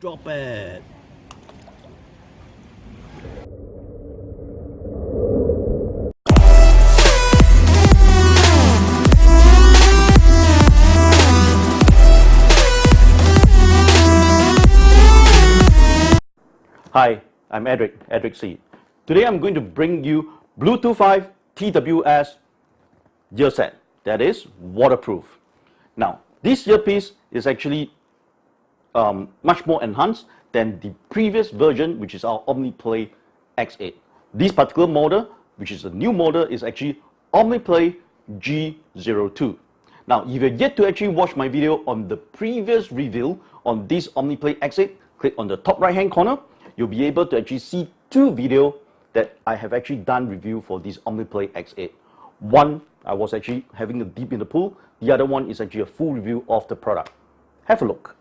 Drop it. Hi, I'm EdrickSee. Today I'm going to bring you Bluetooth 5 TWS earset that is waterproof. Now, this earpiece is actually much more enhanced than the previous version, which is our OmniPLAY X8. This particular model, which is a new model, is actually OmniPLAY G02. Now, if you're yet to actually watch my video on the previous review on this OmniPLAY X8, click on the top right hand corner. You'll be able to actually see two videos that I have actually done review for this OmniPLAY X8. One, I was actually having a dip in the pool. The other one is actually a full review of the product. Have a look.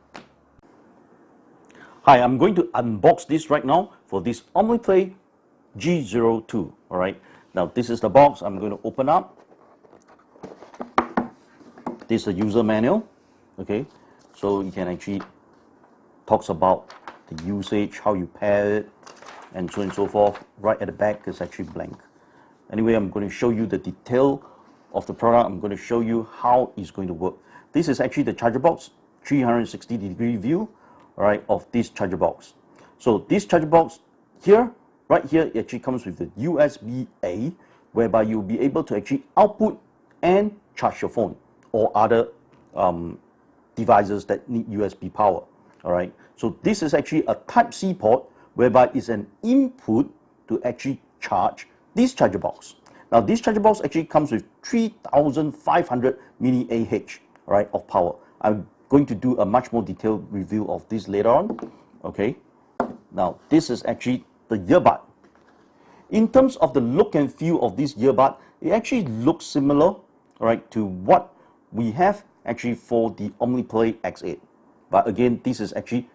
Hi, I'm going to unbox this right now for this OmniPLAY G02. All right. Now this is the box. I'm going to open up. This is the user manual. Okay, so you can actually talks about the usage, how you pair it, and so on and so forth. Right at the back is actually blank. Anyway, I'm going to show you the detail of the product. I'm going to show you how it's going to work. This is actually the charger box, 360-degree view, all right, of this charger box. So this charger box here, right here, it actually comes with the USB-A, whereby you'll be able to actually output and charge your phone or other devices that need USB power. All right. So this is actually a Type-C port, whereby it's an input to actually charge this charger box. Now this charger box actually comes with 3,500 mAh, right, of power. I'm going to do a much more detailed review of this later on. Okay. Now this is actually the earbud. In terms of the look and feel of this earbud, it actually looks similar, all right, to what we have actually for the OmniPLAY X8. But again, this is actually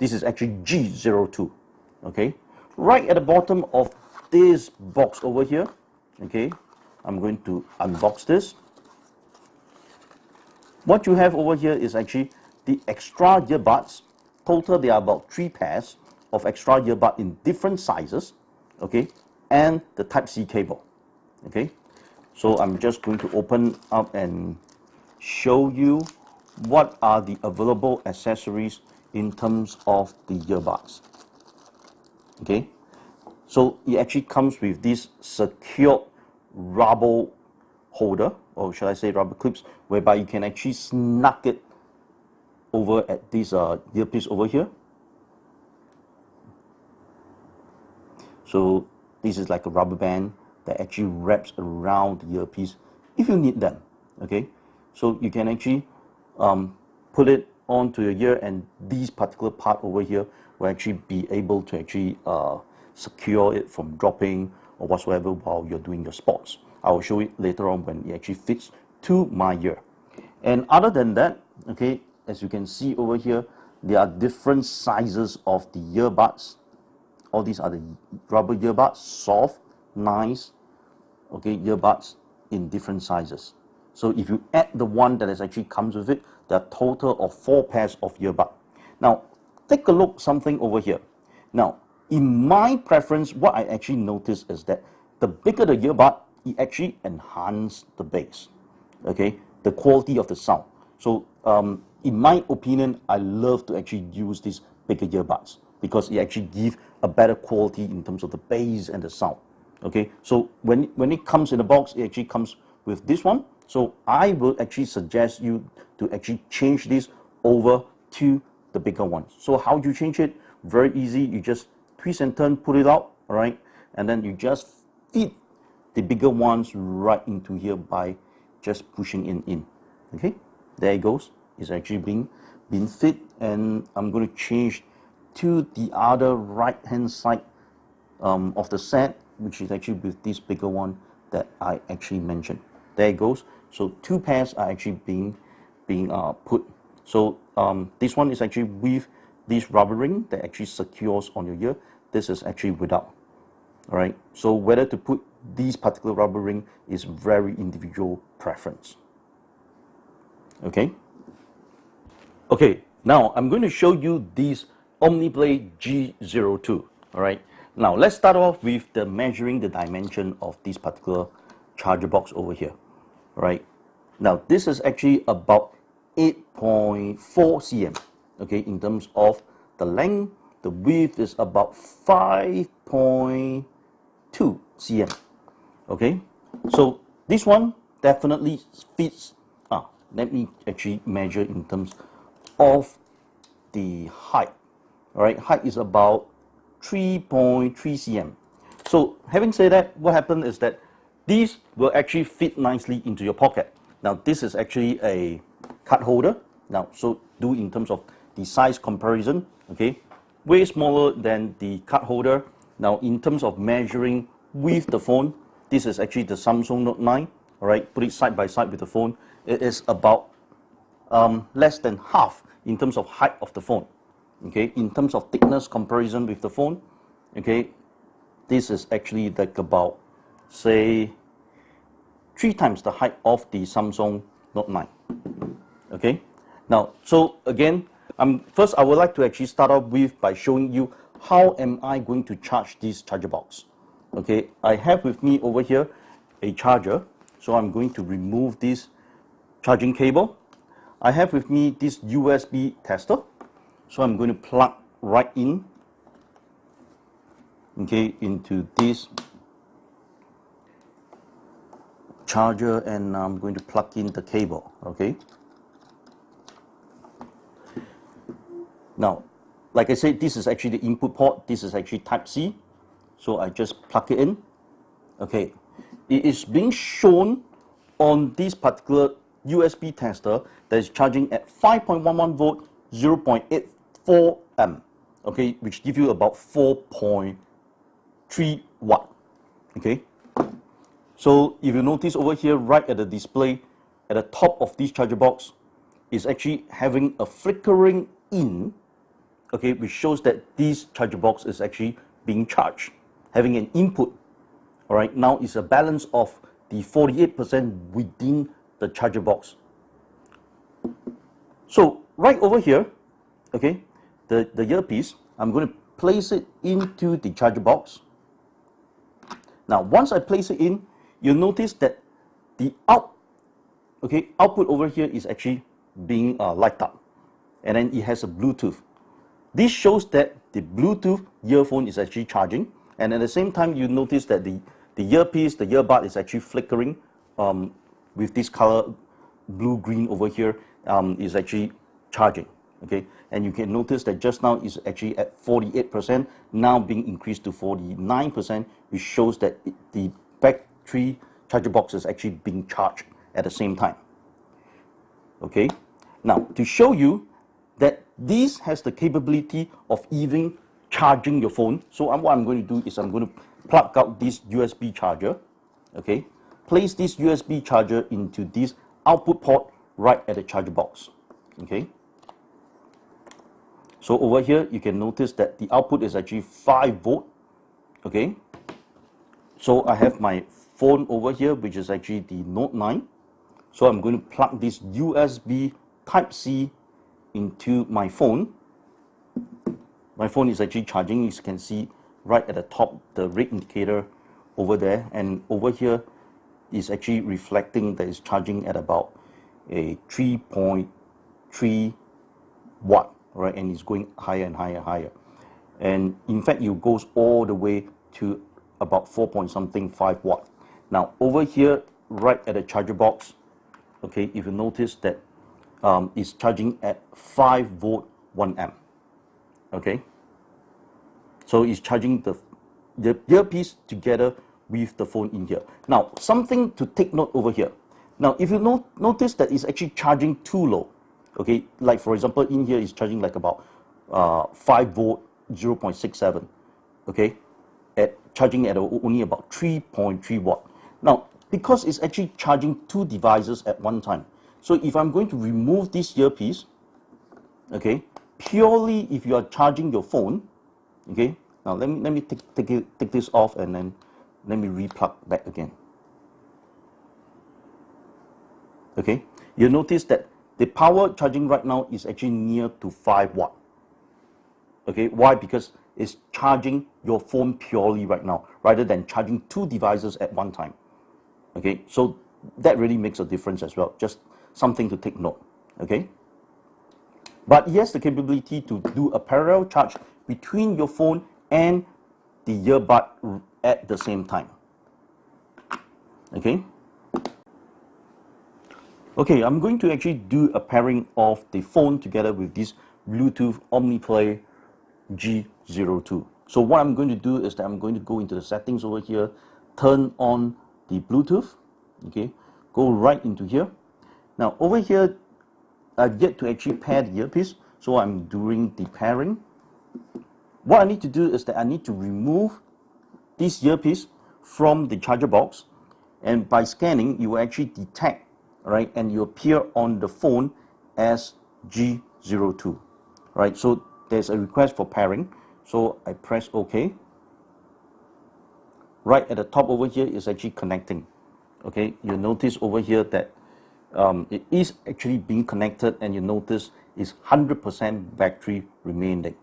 G02. Okay, right at the bottom of this box over here. Okay, I'm going to unbox this. What you have over here is actually the extra earbuds. Total, there are about 3 pairs of extra earbuds in different sizes. Okay, and the Type-C cable. Okay, so I'm just going to open up and show you what are the available accessories in terms of the earbuds. Okay, so it actually comes with this secured rubber holder, or should I say rubber clips, whereby you can actually snug it over at this earpiece over here. So this is like a rubber band that actually wraps around the earpiece if you need them. Okay, so you can actually put it onto your ear, and this particular part over here will actually be able to actually secure it from dropping or whatsoever while you're doing your sports. I will show it later on when it actually fits to my ear. And other than that, okay, as you can see over here, there are different sizes of the earbuds. All these are the rubber earbuds, soft, nice, okay, earbuds in different sizes. So if you add the one that is actually comes with it, there are a total of 4 pairs of earbud. Now, take a look something over here. Now, in my preference, what I actually noticed is that the bigger the earbud, it actually enhances the bass, okay, the quality of the sound. So, in my opinion, I love to actually use these bigger earbuds because it actually gives a better quality in terms of the bass and the sound. Okay, so when it comes in the box, it actually comes with this one. So I will actually suggest you to actually change this over to the bigger ones. So how do you change it? Very easy. You just twist and turn, put it out, all right? And then you just fit the bigger ones right into here by just pushing in. Okay, there it goes. It's actually being fit, and I'm going to change to the other right-hand side of the set, which is actually with this bigger one that I actually mentioned. There it goes. So 2 pairs are actually being put. So this one is actually with this rubber ring that actually secures on your ear. This is actually without. All right. So whether to put this particular rubber ring is very individual preference. Okay. Okay. Now I'm going to show you this OmniPLAY G02. All right. Now let's start off with the measuring the dimension of this particular charger box over here. All right. Now this is actually about 8.4 cm. Okay, in terms of the length, the width is about 5.2 cm. Okay, so this one definitely fits. Let me actually measure in terms of the height. All right, height is about 3.3 cm. So having said that, what happened is that these will actually fit nicely into your pocket. Now this is actually a card holder. Now, so do in terms of the size comparison, okay, way smaller than the card holder. Now in terms of measuring with the phone, this is actually the Samsung Note 9. All right, put it side by side with the phone. It is about less than half in terms of height of the phone. Okay, in terms of thickness comparison with the phone, okay, this is actually like about, say, 3 times the height of the Samsung Note 9. Okay, now, so again, first I would like to actually start off with by showing you how am I going to charge this charger box. Okay, I have with me over here a charger, so I'm going to remove this charging cable. I have with me this USB tester, so I'm going to plug right in, okay, into this charger, and I'm going to plug in the cable. Okay, now like I said, this is actually the input port. This is actually Type-C, so I just plug it in. Okay, it is being shown on this particular USB tester that is charging at 5.11 volt, 0.84 amp, okay, which give you about 4.3 watt. Okay, so if you notice over here, right at the display, at the top of this charger box, is actually having a flickering in, okay, which shows that this charger box is actually being charged, having an input. All right, now it's a balance of the 48% within the charger box. So right over here, okay, the earpiece, I'm going to place it into the charger box. Now once I place it in, you'll notice that the output over here is actually being lighted up, and then it has a Bluetooth. This shows that the Bluetooth earphone is actually charging, and at the same time you notice that the earpiece, the earbud is actually flickering with this color blue-green over here, is actually charging. Okay, and you can notice that just now is actually at 48%, now being increased to 49%, which shows that the battery charger box is actually being charged at the same time. Okay, now to show you that this has the capability of even charging your phone, so what I'm going to do is I'm going to plug out this USB charger. Okay, place this USB charger into this output port right at the charger box. Okay, so over here you can notice that the output is actually 5 volt. Okay, so I have my phone over here, which is actually the Note 9. So I'm going to plug this USB Type-C into my phone. My phone is actually charging. You can see right at the top the red indicator over there, and over here is actually reflecting that it's charging at about a 3.3 watt, right? And it's going higher and higher, higher. And in fact, it goes all the way to about 4.5 watt. Now over here, right at the charger box, okay, if you notice that it's charging at 5 volt 1 amp. Okay, so it's charging the earpiece together with the phone in here. Now something to take note over here. Now if you notice that it's actually charging too low, okay, like for example in here it's charging like about 5 volt 0.67, okay, charging at only about 3.3 watt. Now because it's actually charging 2 devices at one time, so if I'm going to remove this earpiece, okay, purely if you are charging your phone, okay, now let me take this off, and then let me re-plug back again. Okay, you'll notice that the power charging right now is actually near to 5 watt. Okay, why? Because it's charging your phone purely right now, rather than charging 2 devices at one time. Okay, so that really makes a difference as well. Just something to take note. Okay, but it has the capability to do a parallel charge between your phone and the earbud at the same time. Okay. Okay, I'm going to actually do a pairing of the phone together with this Bluetooth OmniPLAY G02. So what I'm going to do is that I'm going to go into the settings over here, turn on the Bluetooth, okay, go right into here. Now over here, I've yet to actually pair the earpiece, so I'm doing the pairing. What I need to do is that I need to remove this earpiece from the charger box, and by scanning, you will actually detect, right, and you appear on the phone as G02, right? So there's a request for pairing, so I press OK. Right at the top over here is actually connecting. Okay, you notice over here that it is actually being connected, and you notice is 100% battery remaining.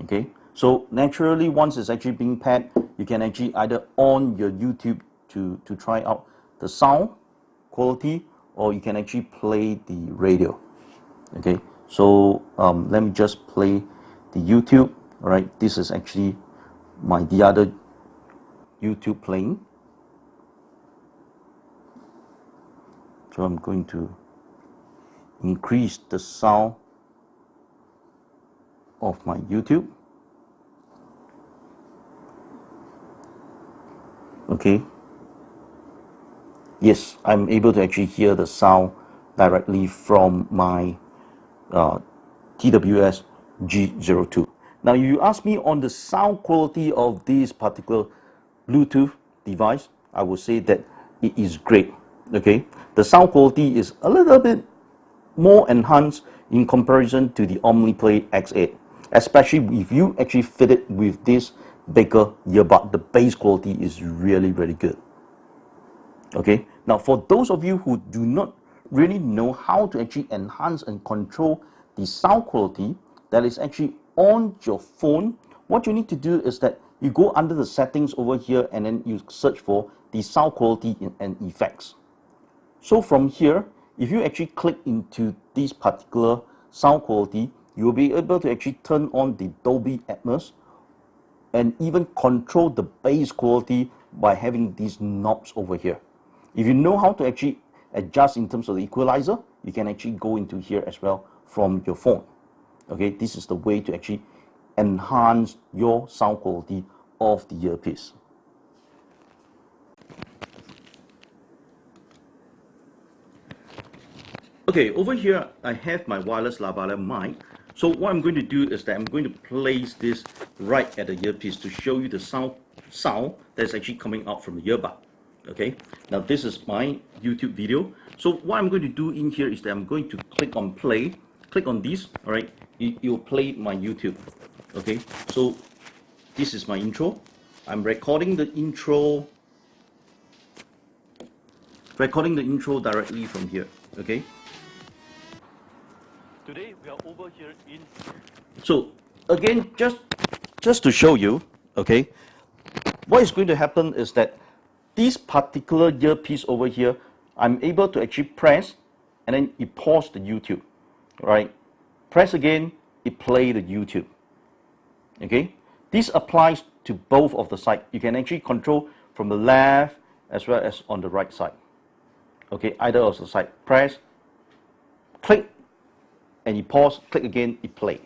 Okay, so naturally, once it's actually being paired, you can actually either on your YouTube to try out the sound quality, or you can actually play the radio. Okay, so let me just play the YouTube. All right, this is actually the other YouTube playing. So I'm going to increase the sound of my YouTube. Okay. Yes, I'm able to actually hear the sound directly from my TWS G02. Now, you ask me on the sound quality of this particular Bluetooth device, I would say that it is great. Okay, the sound quality is a little bit more enhanced in comparison to the OmniPLAY X8, especially if you actually fit it with this bigger earbud. The bass quality is really, really good. Okay, now for those of you who do not really know how to actually enhance and control the sound quality that is actually on your phone, what you need to do is that you go under the settings over here, and then you search for the sound quality and effects. So from here, if you actually click into this particular sound quality, you will be able to actually turn on the Dolby Atmos and even control the bass quality by having these knobs over here. If you know how to actually adjust in terms of the equalizer, you can actually go into here as well from your phone. Okay, this is the way to actually enhance your sound quality of the earpiece. Okay, over here I have my wireless lavalier mic. So what I'm going to do is that I'm going to place this right at the earpiece to show you the sound that's actually coming out from the earbud. Okay, now this is my YouTube video. So what I'm going to do in here is that I'm going to click on play, click on this, all right, you'll play my YouTube. Okay, so this is my intro. I'm recording the intro directly from here. Okay, today we are over here in, so again, just to show you, okay, what is going to happen is that this particular earpiece over here, I'm able to actually press, and then it pause the YouTube, right? Press again, it play the YouTube. Okay, this applies to both of the side. You can actually control from the left as well as on the right side. Okay, either of the side. Press, click, and you pause, click again, it plays.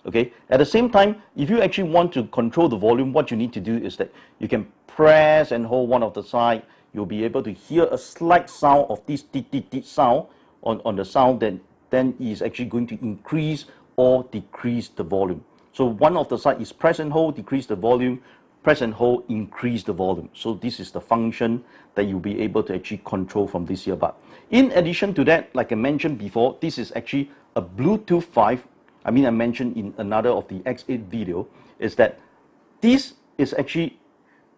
Okay, at the same time, if you actually want to control the volume, what you need to do is that you can press and hold one of the side. You'll be able to hear a slight sound of this sound on the sound, then is actually going to increase or decrease the volume. So one of the side is press and hold, decrease the volume, press and hold, increase the volume. So this is the function that you'll be able to actually control from this earbud. In addition to that, like I mentioned before, this is actually a Bluetooth 5. I mentioned in another of the X8 video, is that this is actually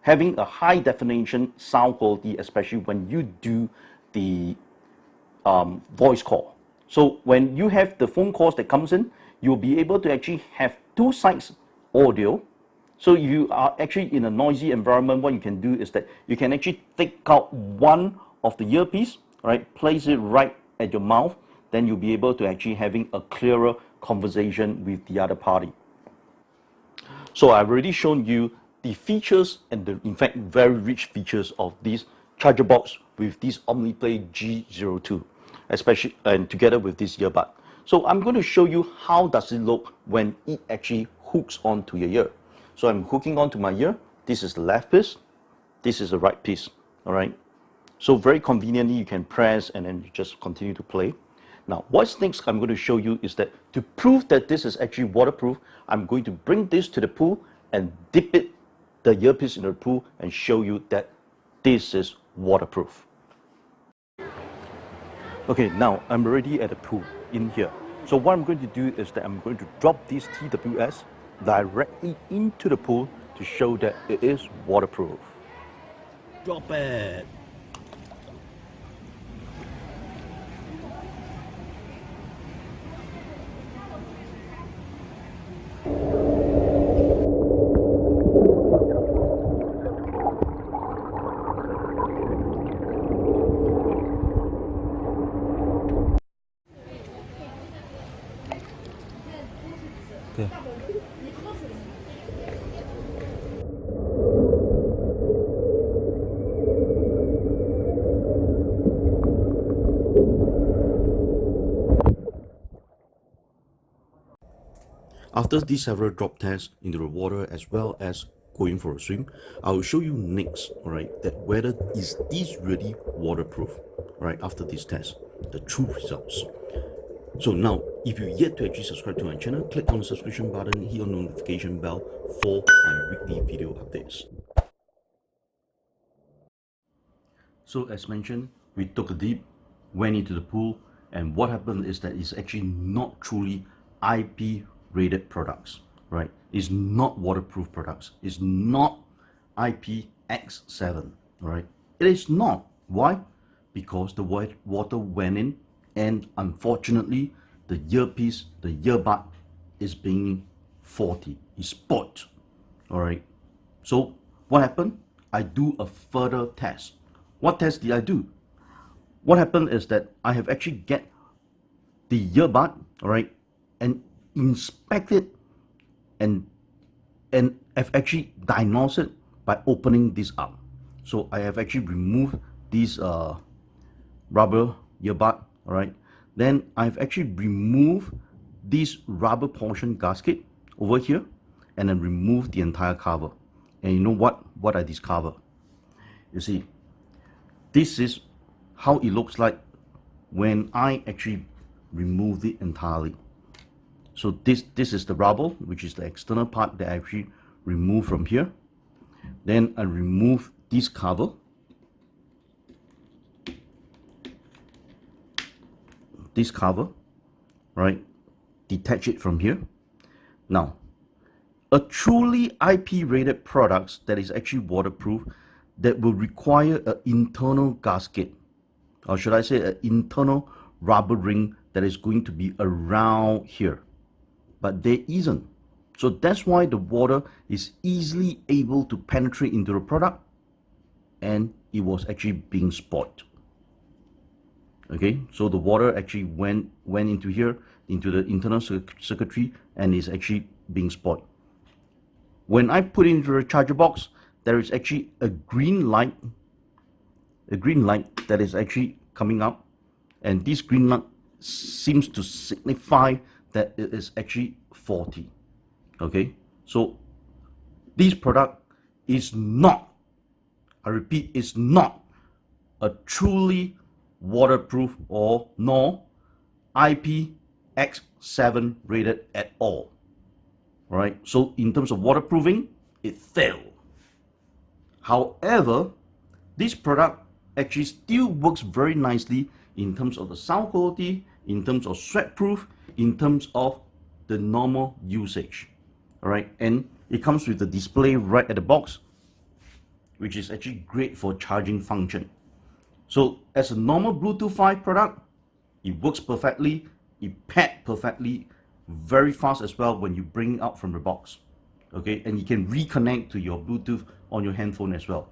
having a high definition sound quality, especially when you do the voice call. So when you have the phone calls that comes in, you'll be able to actually have two sides audio. So if you are actually in a noisy environment, what you can do is that you can actually take out one of the earpiece, right, place it right at your mouth, then you'll be able to actually having a clearer conversation with the other party. So I've already shown you the features and the, in fact, very rich features of this charger box with this OmniPLAY G02, especially and together with this earbud. So I'm going to show you how does it look when it actually hooks onto your ear. So I'm hooking onto my ear. This is the left piece. This is the right piece. All right. So very conveniently, you can press and then you just continue to play. Now, what's next I'm going to show you is that to prove that this is actually waterproof, I'm going to bring this to the pool and dip it, the earpiece in the pool, and show you that this is waterproof. Okay, now I'm already at the pool in here. So what I'm going to do is that I'm going to drop this TWS directly into the pool to show that it is waterproof. Drop it. Okay. After these several drop tests into the water as well as going for a swim, I will show you next, alright, that whether is this really waterproof, right, after this test, the true results. So now, if you're yet to actually subscribe to my channel, click on the subscription button, hit on the notification bell for my weekly video updates. So as mentioned, we took a dip, went into the pool, and what happened is that it's actually not truly IP rated products, right? It's not waterproof products. It's not IPx7, right? It is not. Why? Because the water went in, and unfortunately, the earpiece, the earbud is being faulty. It's spoiled, all right? So what happened? I do a further test. What test did I do? What happened is that I have actually get the earbud, all right, and inspect it and have actually diagnosed it by opening this up. So I have actually removed this rubber earbud, all right. Then I've actually removed this rubber portion gasket over here and then remove the entire cover. And you know what I discover? You see, this is how it looks like when I actually remove it entirely. So this is the rubber, which is the external part that I actually remove from here. Then I remove this cover. This cover, right? Detach it from here. Now, a truly IP rated products that is actually waterproof that will require an internal gasket, or should I say an internal rubber ring that is going to be around here, but there isn't. So that's why the water is easily able to penetrate into the product, and it was actually being spoiled. Okay, so the water actually went into here, into the internal circuitry, and is actually being spoiled. When I put it into the charger box, there is actually a green light that is actually coming up, and this green light seems to signify that it is actually faulty. Okay, so this product is not, I repeat, is not a truly waterproof or nor IPx7 rated at all. All right, so in terms of waterproofing, it failed. However, this product actually still works very nicely in terms of the sound quality, in terms of sweat proof, in terms of the normal usage. All right, and it comes with the display right at the box, which is actually great for charging function. So as a normal Bluetooth 5 product, It works perfectly, it paired perfectly, very fast as well when you bring it out from the box. Okay, and you can reconnect to your Bluetooth on your handphone as well.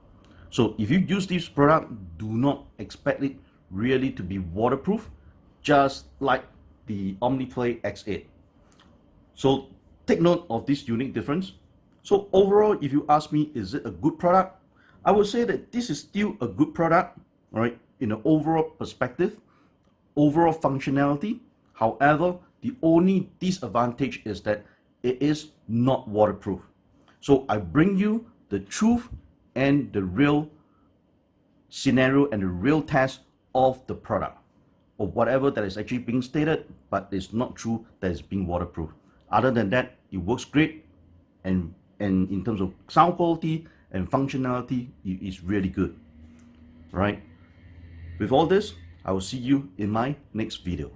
So if you use this product, do not expect it really to be waterproof, just like the OmniPLAY X8. So take note of this unique difference. So overall, if you ask me, is it a good product? I would say that this is still a good product, all right, in an overall perspective, overall functionality. However, the only disadvantage is that it is not waterproof. So I bring you the truth and the real scenario and the real test of the product, or whatever that is actually being stated, but it's not true that it's being waterproof. Other than that, it works great, and in terms of sound quality and functionality, it is really good, right? With all this, I will see you in my next video.